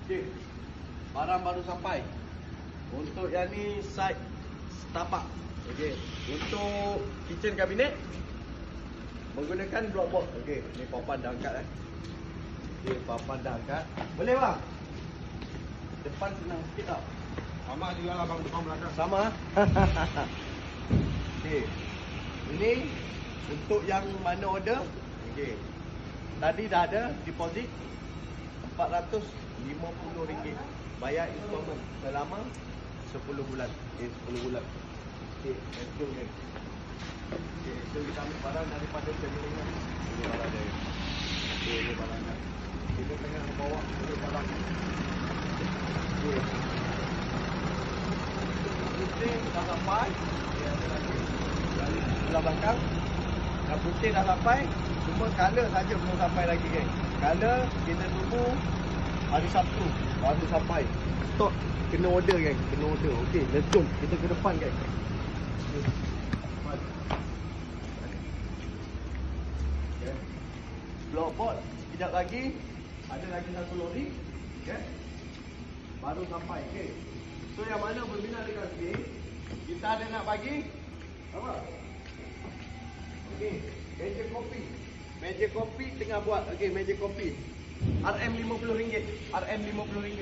Okey. Barang baru sampai. Untuk yang ni side setapak. Okey. Untuk kitchen cabinet menggunakan block box. Okey, ni papan dah angkat Okey, papan dah angkat. Boleh bang? Depan senang sikit tau. Sama juga lah bang, depan belakang. Sama. Okey. Ini untuk yang mana order. Okey. Tadi dah ada deposit RM450. Bayar installment selama 10 bulan. 10 bulan. Okey, let's go ni. Okey, so kita ambil barang daripada terminal. Ini barang dia. Okey, ini barang dia. Kita tengah membawa barang. Okey. Putih dah sampai. Okey, ada lagi. Dari sebelah belakang. Dah putih dah sampai. Cuma color saja belum sampai lagi geng. Color kita tunggu hari Sabtu baru sampai. Stok kena order geng, kena order. Okey, let's jom kita ke depan geng. Okay. Block board sekejap lagi. Ada lagi satu lori. Okay. Baru sampai. Okay. So yang mana berminat dekat sini, kita ada nak bagi apa? Okey, meja kopi. Meja kopi tengah buat. Okey, meja kopi. RM50. RM50.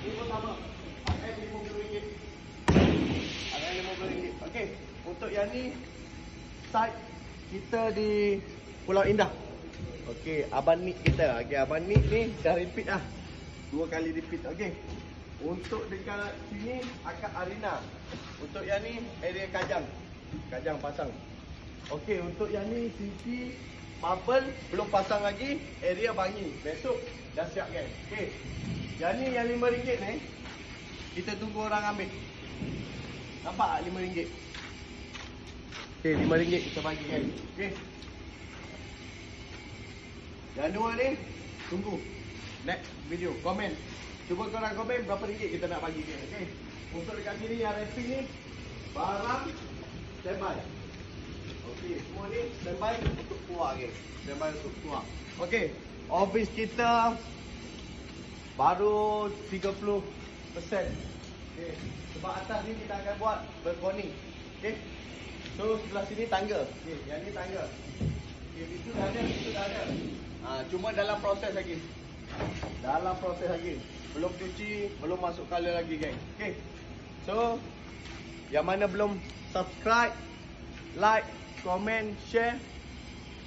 Ini pertama. RM50. RM50. Okey, untuk yang ni site kita di Pulau Indah. Okey, Abang Nik kita. Okey, Abang Nik ni dah repeat dah. 2 kali repeat. Okey. Untuk dekat sini akad arena. Untuk yang ni area Kajang. Kajang pasang. Okey, untuk yang ni sisi marble belum pasang lagi, area Bangi. Besok dah siap kan. Okey. Yang ni yang RM5 ni kita tunggu orang ambil. Nampak tak RM5? Okey, RM5 kita bagi kan. Okey. Yang dua ni tunggu next video komen. Cuba korang komen berapa ringgit kita nak bagi kan. Okey. Untuk dekat sini yang wrapping ni barang standby. Okey, semua ni standby untuk keluar ke. Standby untuk keluar. Okey, office kita baru 30%. Okey, sebab atas ni kita akan buat balcony. Okey. So sebelah sini tangga. Okey, yang ni tangga. Okey, itu dah ada, itu dah ada. Cuma dalam proses lagi. Dalam proses lagi. Belum cuci, belum masuk color lagi geng. Okey. So yang mana belum subscribe, like, komen, share,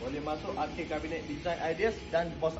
boleh masuk Arcade Cabinet Design Ideas dan Boss